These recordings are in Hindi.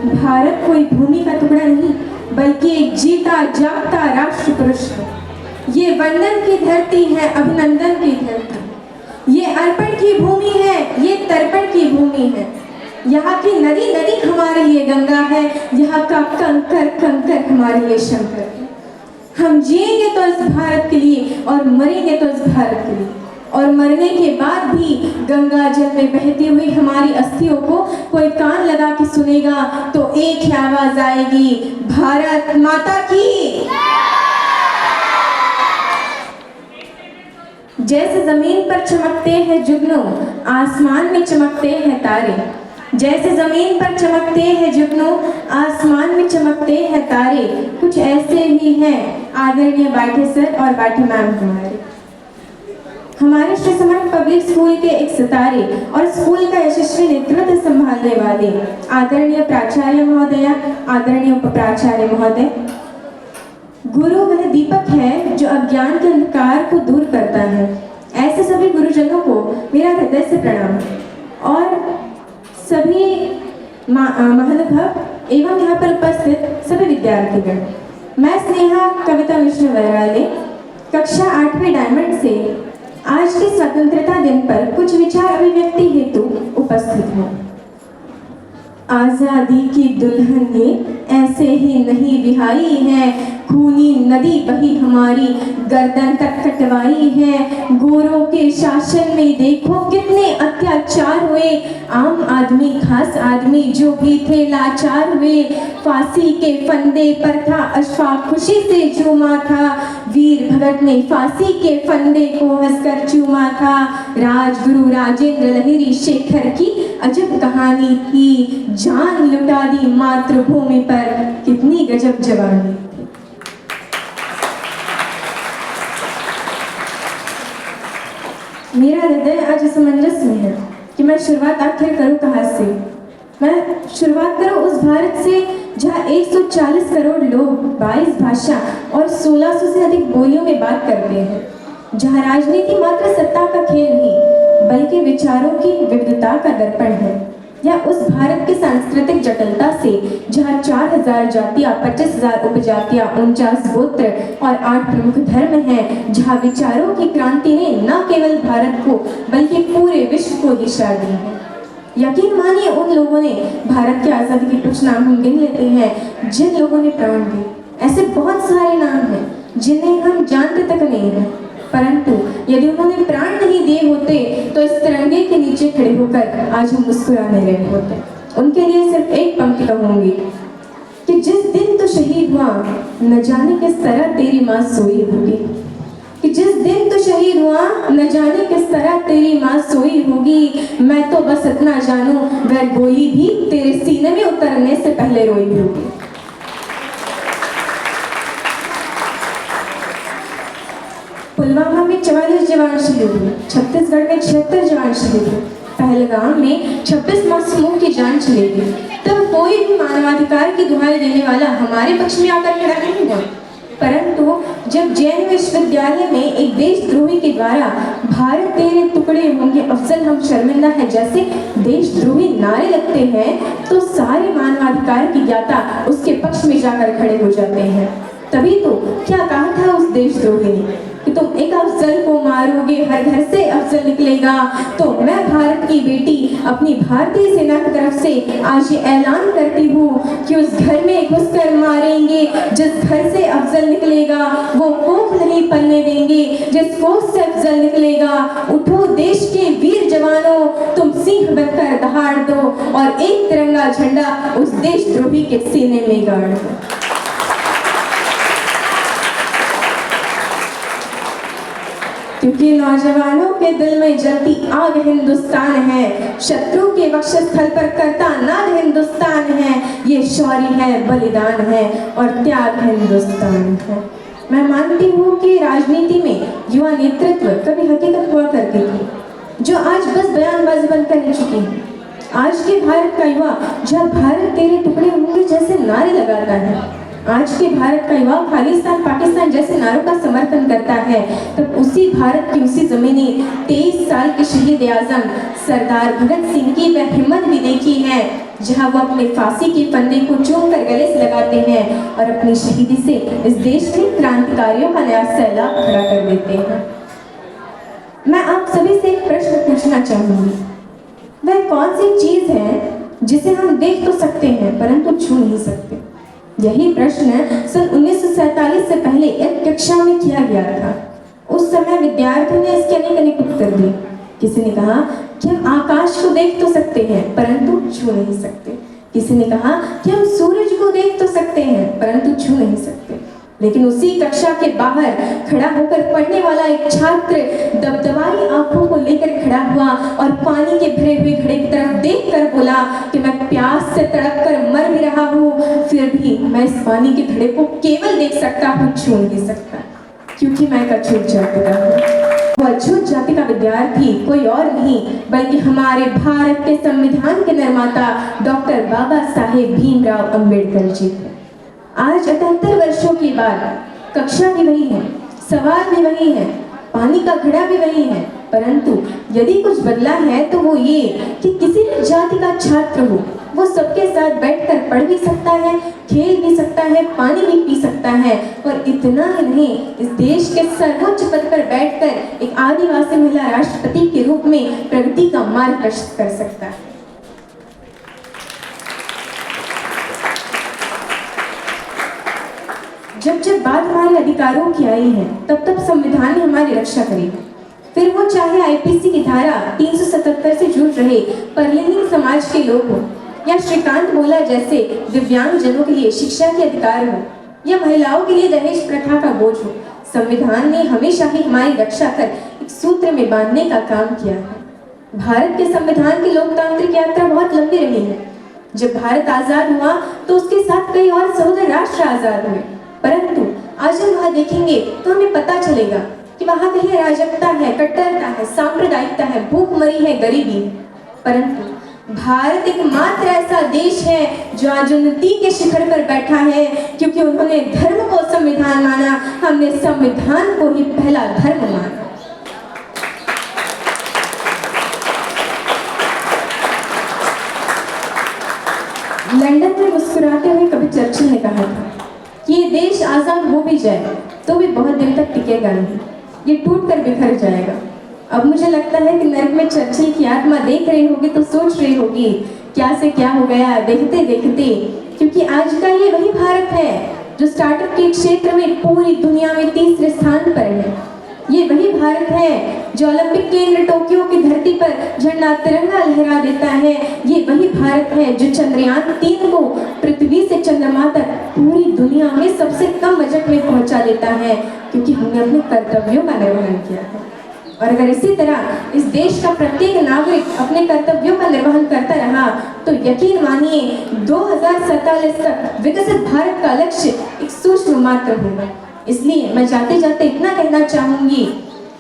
भारत कोई भूमि का टुकड़ा नहीं बल्कि एक जीता जागता राष्ट्र पुरुष है। ये वंदन की धरती है, अभिनंदन की धरती। ये अर्पण की भूमि है, ये तर्पण की भूमि है। यहाँ की नदी नदी हमारे लिए गंगा है, यहाँ का कंकर कंकर हमारे लिए शंकर है। हम जिएंगे तो इस भारत के लिए और मरेंगे तो इस भारत के लिए। और मरने के बाद भी गंगा जल में बहती हुई हमारी अस्थियों को कोई कान लगा के सुनेगा तो एक ही आवाज आएगी, भारत माता की। जैसे जमीन पर चमकते हैं जुगनू, आसमान में चमकते हैं तारे। जैसे जमीन पर चमकते हैं जुगनू, आसमान में चमकते हैं तारे, कुछ ऐसे ही हैं आदरणीय बाठी सर और बाठी मैम हमारे श्री समर्थ पब्लिक स्कूल के एक सितारे और स्कूल का यशस्वी नेतृत्व संभालने वाले आदरणीय प्राचार्य महोदया, आदरणीय उप प्राचार्य महोदय। गुरु वह दीपक है जो अज्ञान के अंधकार को दूर करता है। ऐसे सभी गुरुजनों को मेरा हृदय से प्रणाम और सभी महानुभाव एवं यहाँ पर उपस्थित सभी विद्यार्थीगण। मैं स्नेहा कविता मिश्र वैराले कक्षा 8वीं डायमंड से आज के स्वतंत्रता दिन पर कुछ विचार अभिव्यक्ति हेतु उपस्थित हूँ। आजादी की दुल्हन ये ऐसे ही नहीं बिहाई है, खूनी नदी बही हमारी गर्दन तक कटवाई है। गोरों के शासन में देखो कितने अत्याचार हुए, आम आदमी खास आदमी जो भी थे लाचार हुए। फांसी के फंदे पर था अशफाक खुशी से झूमा था, वीर भगत ने फांसी के फंदे को हंसकर चूमा था। राजगुरु राजेंद्र लहरी शेखर की अजब कहानी थी, जान लुटा दी मातृभूमि पर कितनी गजब जवानी। मेरा हृदय आज असमंजस में है कि मैं शुरुआत आखिर करूं कहां से। मैं शुरुआत करूं उस भारत से जहां 140 करोड़ लोग 22 भाषा और 1600 से अधिक बोलियों में बात करते हैं, जहां राजनीति मात्र सत्ता का खेल नहीं बल्कि विचारों की विविधता का दर्पण है। या उस भारत की सांस्कृतिक जटिलता से जहाँ 4000 जातियाँ, 25,000 उपजातियाँ, 49 गोत्र और 8 प्रमुख धर्म हैं, जहाँ विचारों की क्रांति ने न केवल भारत को बल्कि पूरे विश्व को दिशा दी है। यकीन मानिए उन लोगों ने भारत की आज़ादी के कुछ नाम हम गिन लेते हैं जिन लोगों ने प्राण दिए। ऐसे बहुत सारे नाम हैं जिन्हें हम जानते तक नहीं हैं, परंतु यदि उन्होंने प्राण नहीं दिए होते तो इस तिरंगे के नीचे खड़े होकर आज हम मुस्कुरा नहीं रहे होते। उनके लिए सिर्फ एक पंक्ति कहूंगी कि जिस दिन तो शहीद हुआ न जाने किस तरह तेरी माँ सोई होगी, कि जिस दिन तो शहीद हुआ न जाने किस तरह तेरी माँ सोई होगी। मैं तो बस इतना जानूं वह गोली भी तेरे सीने में उतरने से पहले रोई होगी। पुलवामा में 44 जवान शहीद हुए, छत्तीसगढ़ में 76 जवान शहीद हुए, पहलगाम में 26 मासूमों की जान चली गई। तब कोई भी मानवाधिकार की दुहाई देने वाला हमारे पक्ष में आकर खड़ा नहीं हुआ, परंतु जब जैन विश्वविद्यालय में एक देशद्रोही के द्वारा भारत तेरे टुकड़े होंगे अफजल हम शर्मिंदा है जैसे देशद्रोही नारे लगते हैं तो सारे मानवाधिकार की ज्ञाता उसके पक्ष में जाकर खड़े हो जाते हैं। तभी तो क्या कहा था उस देशद्रोही ने कि तुम एक अफजल को मारोगे हर घर से अफजल निकलेगा। तो मैं भारत की बेटी अपनी भारतीय सेना की तरफ से आज ये ऐलान करती हूँ कि उस घर में घुसकर मारेंगे जिस घर से अफजल निकलेगा, वो कोख नहीं पलने देंगे जिस कोख से अफजल निकलेगा। उठो देश के वीर जवानों, तुम सिंह बनकर दहाड़ दो और एक तिरंगा झंडा उस देशद्रोही के सीने में गाड़ दो। क्योंकि नौजवानों के दिल में जलती आग हिंदुस्तान है, शत्रु के वक्षस्थल पर करता नाग हिंदुस्तान है। ये शौर्य है, बलिदान है और त्याग हिंदुस्तान है। मैं मानती हूँ कि राजनीति में युवा नेतृत्व कभी हकीकत हुआ करती थी जो आज बस बयानबाजी बनकर रह चुकी है। आज के भारत का युवा जब भारत तेरे टुकड़े होंगे जैसे नारे लगाता है, आज के भारत का युवा खालिस्तान पाकिस्तान जैसे नारों का समर्थन करता है, तब उसी भारत की उसी जमीनी 23 साल के शहीद आजम सरदार भगत सिंह की वह हिम्मत भी देखी है, जहां वो अपने फांसी के फंदे को चूम कर गले से लगाते हैं और अपनी शहीदी से इस देश के क्रांतिकारियों का नया सैलाब खड़ा कर देते हैं। मैं आप सभी से एक प्रश्न पूछना चाहूंगी, वह कौन सी चीज है जिसे हम देख तो सकते हैं परंतु छू नहीं सकते? यही प्रश्न सन 1947 से पहले एक कक्षा में किया गया था। उस समय विद्यार्थियों ने इसके अनेक उत्तर दिए। किसी ने कहा कि हम आकाश को देख तो सकते हैं परंतु छू नहीं सकते। किसी ने कहा कि हम सूरज को देख तो सकते हैं परंतु छू नहीं सकते। लेकिन उसी कक्षा के बाहर खड़ा होकर पढ़ने वाला एक छात्र दबदबाई आंखों को लेकर खड़ा हुआ और पानी के भरे हुए घड़े की तरफ देखकर बोला कि मैं प्यास से तड़प कर मर भी रहा हूँ, फिर भी मैं इस पानी के घड़े को केवल देख सकता हूँ, छू नहीं सकता, क्योंकि मैं एक अछूत जाति का हूँ। वो अछूत जाति का विद्यार्थी कोई और नहीं बल्कि हमारे भारत के संविधान के निर्माता डॉक्टर बाबा साहेब भीमराव अम्बेडकर जी थे। आज 78 वर्षों के बाद कक्षा भी वही है, सवाल भी वही है, पानी का घड़ा भी वही है, परंतु यदि कुछ बदला है तो वो ये कि किसी भी जाति का छात्र हो वो सबके साथ बैठकर पढ़ भी सकता है, खेल भी सकता है, पानी भी पी सकता है, और इतना ही नहीं, इस देश के सर्वोच्च पद पर बैठकर एक आदिवासी महिला राष्ट्रपति के रूप में प्रगति का मार्ग प्रशस्त कर सकता है। जब जब बात हमारे अधिकारों की आई है तब तब संविधान ने हमारी रक्षा करी है। फिर वो चाहे आईपीसी की धारा 377 से जुड़ रहे परलिंगी समाज के लोग हो, या श्रीकांत बोला जैसे दिव्यांग जनों के लिए शिक्षा के अधिकार हो, या महिलाओं के लिए दहेज प्रथा का बोझ हो, संविधान ने हमेशा ही हमारी रक्षा कर एक सूत्र में बांधने का काम किया है। भारत के संविधान की लोकतांत्रिक यात्रा बहुत लंबी रही है। जब भारत आजाद हुआ तो उसके साथ कई और सहोदर राष्ट्र आजाद हुए, परंतु आज हम वहां देखेंगे तो हमें पता चलेगा कि वहां कहीं अराजकता है, कट्टरता है, सांप्रदायिकता है, भूखमरी है, गरीबी है, परंतु भारत एकमात्र ऐसा देश है जो आज उन्नति के शिखर पर बैठा है, क्योंकि उन्होंने धर्म को संविधान माना, हमने संविधान को ही पहला धर्म माना। लंदन में मुस्कुराते हुए कभी चर्चिल ने कहा था कि ये देश आजाद हो भी जाए तो भी बहुत दिन तक टिकेगा नहीं, ये टूट कर बिखर जाएगा। अब मुझे लगता है कि नर्क में चर्चिल की आत्मा देख रही होगी तो सोच रही होगी क्या से क्या हो गया देखते देखते, क्योंकि आज का ये वही भारत है जो स्टार्टअप के क्षेत्र में पूरी दुनिया में तीसरे स्थान पर है। ये वही भारत है जो ओलंपिक केंद्र टोक्यो की धरती पर झंडा तिरंगा लहरा देता है। ये वही भारत है जो चंद्रयान 3 को पृथ्वी से चंद्रमा तक पूरी दुनिया में सबसे कम बजट में पहुंचा देता है, क्योंकि हमने अपने कर्तव्यों का निर्वहन किया है। और अगर इसी तरह इस देश का प्रत्येक नागरिक अपने कर्तव्यों का निर्वहन करता रहा तो यकीन मानिए 2047 तक विकसित भारत का लक्ष्य एक सूक्ष्म मात्र होगा। इसलिए मैं जाते जाते इतना कहना चाहूंगी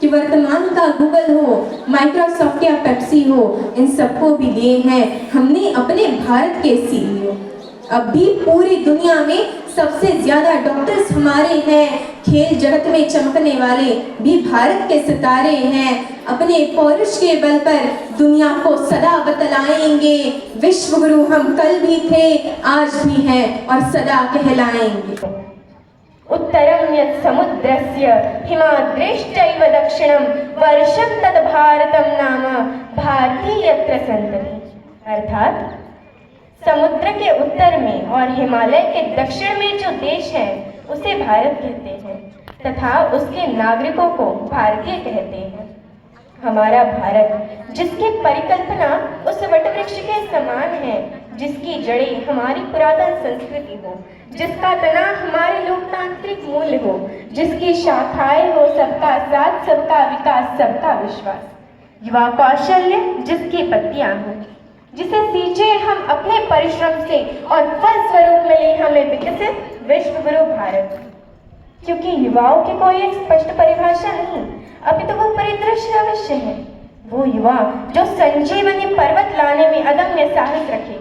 कि वर्तमान का गूगल हो, माइक्रोसॉफ्ट या पेप्सी हो, इन सबको भी दिए हैं हमने अपने भारत के सीईओ। अब भी पूरी दुनिया में सबसे ज्यादा डॉक्टर्स हमारे हैं, खेल जगत में चमकने वाले भी भारत के सितारे हैं। अपने पौरुष के बल पर दुनिया को सदा बतलाएंगे, विश्व गुरु हम कल भी थे, आज भी हैं और सदा कहलाएंगे। उत्तरं यत् समुद्रस्य हिमाद्रेश्चैव दक्षिणं वर्षं तद् भारतं नाम भारती यत्र सन्तति। अर्थात समुद्र के उत्तर में और हिमालय के दक्षिण में जो देश है उसे भारत कहते हैं तथा उसके नागरिकों को भारतीय कहते हैं। हमारा भारत जिसकी परिकल्पना उस वटवृक्ष के समान है, जिसकी जड़ें हमारी पुरातन संस्कृति हो, जिसका तना हमारे लोकतांत्रिक मूल्य हो, जिसकी शाखाएं हो सबका साथ, सबका विकास, सबका विश्वास, युवा कौशल्य जिसकी पत्तियां हो, जिसे सींचे हम अपने परिश्रम से और फल स्वरूप मिले हमें विकसित विश्व गुरु भारत। क्योंकि युवाओं की कोई एक स्पष्ट परिभाषा नहीं, अभी तो वो परिदृश्य अवश्य है। वो युवा जो संजीवनी पर्वत लाने में अदम्य साहस रखे,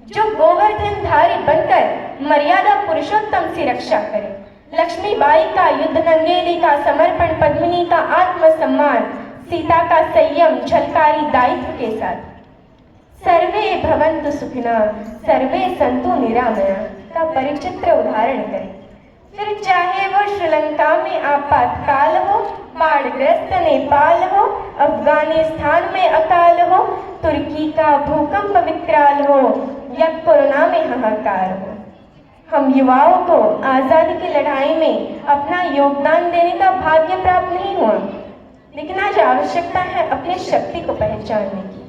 जो गोवर्धन धारी बनकर मर्यादा पुरुषोत्तम से रक्षा करें। लक्ष्मीबाई का युद्ध नंगेली का समर्पण, पद्मिनी का आत्मसम्मान, सीता का संयम झलकारी दायित्व के साथ। सर्वे भवन्तु सुखिनः सर्वे सन्तु निरामया का परिचित्र उदाहरण करें। फिर चाहे वो श्रीलंका में आपातकाल हो, बाढ़ग्रस्त नेपाल हो, अफगानिस्तान में अकाल हो, तुर्की का भूकंप विकराल हो या कोरोना में हाहाकार हो, हम युवाओं को आज़ादी की लड़ाई में अपना योगदान देने का भाग्य प्राप्त नहीं हुआ, लेकिन आज आवश्यकता है अपनी शक्ति को पहचानने की,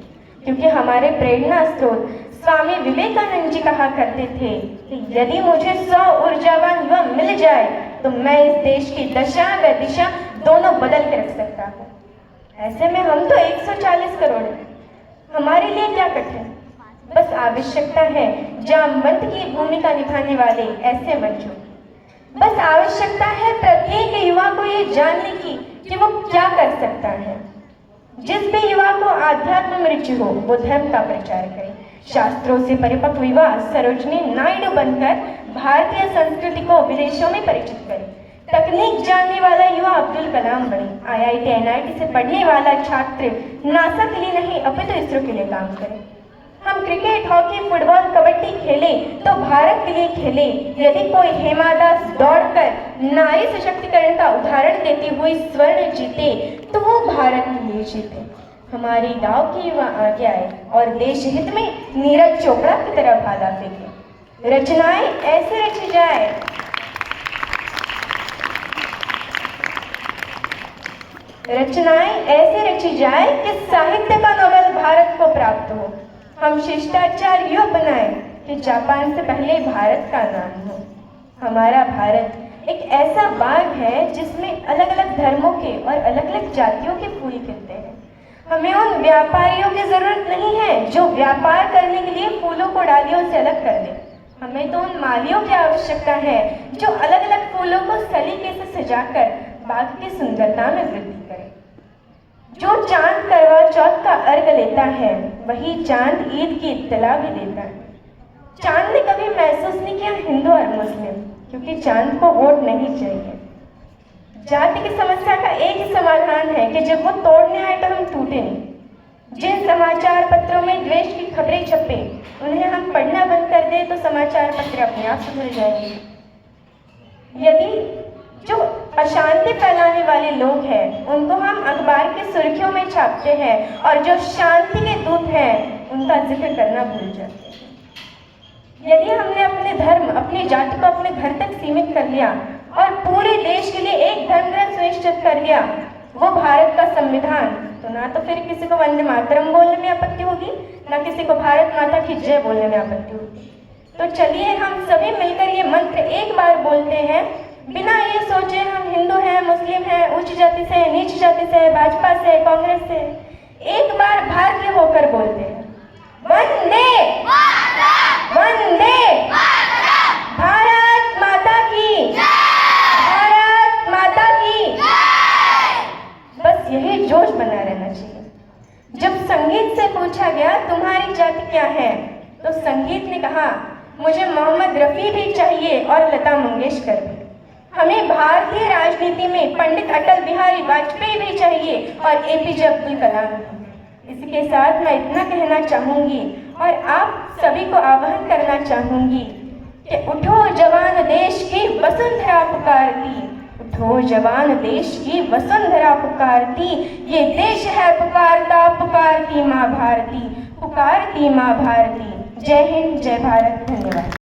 क्योंकि हमारे प्रेरणा स्रोत स्वामी विवेकानंद जी कहा करते थे कि यदि मुझे 100 ऊर्जावान युवा मिल जाए तो मैं इस देश की दशा व दिशा दोनों बदल के रख सकता हूँ। ऐसे में हम तो 140 करोड़ हैं, हमारे लिए क्या कठिन, बस आवश्यकता है जामवंत की भूमिका निभाने वाले ऐसे बच्चों। बस आवश्यकता है प्रत्येक युवा को ये जानने की कि वो क्या कर सकता है। जिस भी युवा को आध्यात्म में रुचि हो वो धर्म का प्रचार करे, शास्त्रों से परिपक्व युवा सरोजनी नायडू बनकर भारतीय संस्कृति को विदेशों में परिचित करे, तकनीक जानने वाला युवा अब्दुल कलाम बने, IIT NIT से पढ़ने वाला छात्र नासा के लिए नहीं अपितु इसरो के लिए काम करे। हम क्रिकेट, हॉकी, फुटबॉल, कबड्डी खेले तो भारत के लिए खेले। यदि कोई हेमा दास दौड़कर नारी सशक्तिकरण का उदाहरण देती हुई स्वर्ण जीते तो वो भारत के लिए जीते। हमारी गांव के युवा आगे आए और देश हित में नीरज चोपड़ा की तरह भाला फेंके। रचनाएं ऐसे रची जाए कि साहित्य का नोबेल भारत को प्राप्त हो। हम शिष्टाचार यूँ बनाएं कि जापान से पहले भारत का नाम हो। हमारा भारत एक ऐसा बाग है जिसमें अलग अलग धर्मों के और अलग अलग जातियों के फूल खिलते हैं। हमें उन व्यापारियों की जरूरत नहीं है जो व्यापार करने के लिए फूलों को डालियों से अलग कर दें। हमें तो उन मालियों की आवश्यकता है जो अलग अलग फूलों को सलीके से सजाकर बाग की सुंदरता में वृद्धि करें। जो चांद करवा चौथ का अर्घ लेता है वही चांद ईद की इत्तला भी देता है। चांद ने कभी महसूस नहीं किया हिंदू और मुस्लिम, क्योंकि चांद को वोट नहीं चाहिए। जाति की समस्या का एक ही समाधान है कि जब वो तोड़ने आए तो हम टूटे नहीं। जिन समाचार पत्रों में द्वेष की खबरें छपे उन्हें हम पढ़ना बंद कर दें तो समाचार पत्र अपने आप सुधर जाएंगे। यदि जो अशांति फैलाने वाले लोग हैं उनको हम अखबार की सुर्खियों में छापते हैं और जो शांति के दूत हैं उनका जिक्र करना भूल जाते हैं। यदि हमने अपने धर्म, अपनी जाति को अपने घर तक सीमित कर लिया और पूरे देश के लिए एक धर्म ग्रंथ सुनिश्चित कर दिया, वो भारत का संविधान, तो ना तो फिर किसी को वंदे मातरम बोलने में आपत्ति होगी, ना किसी को भारत माता की जय बोलने में आपत्ति होगी। तो चलिए हम सभी मिलकर ये मंत्र एक बार बोलते हैं, बिना ये सोचे हम हिंदू हैं, मुस्लिम हैं, उच्च जाति से, नीच जाति से, भाजपा से, कांग्रेस से, एक बार भारतीय होकर बोलते हैं, वंदे वंदे भारत माता की, भारत माता की। बस यही जोश बना रहना चाहिए। जब संगीत से पूछा गया तुम्हारी जाति क्या है, तो संगीत ने कहा मुझे मोहम्मद रफ़ी भी चाहिए और लता मंगेशकर भी। हमें भारतीय राजनीति में पंडित अटल बिहारी वाजपेयी भी चाहिए और APJ अब्दुल कलाम भी। इसके साथ मैं इतना कहना चाहूँगी और आप सभी को आह्वान करना चाहूँगी कि उठो जवान देश की वसुंधरा पुकारती, उठो जवान देश की वसुंधरा पुकारती, ये देश है पुकारता पुकारती माँ भारती, पुकारती माँ भारती। जय हिंद, जय भारत, धन्यवाद।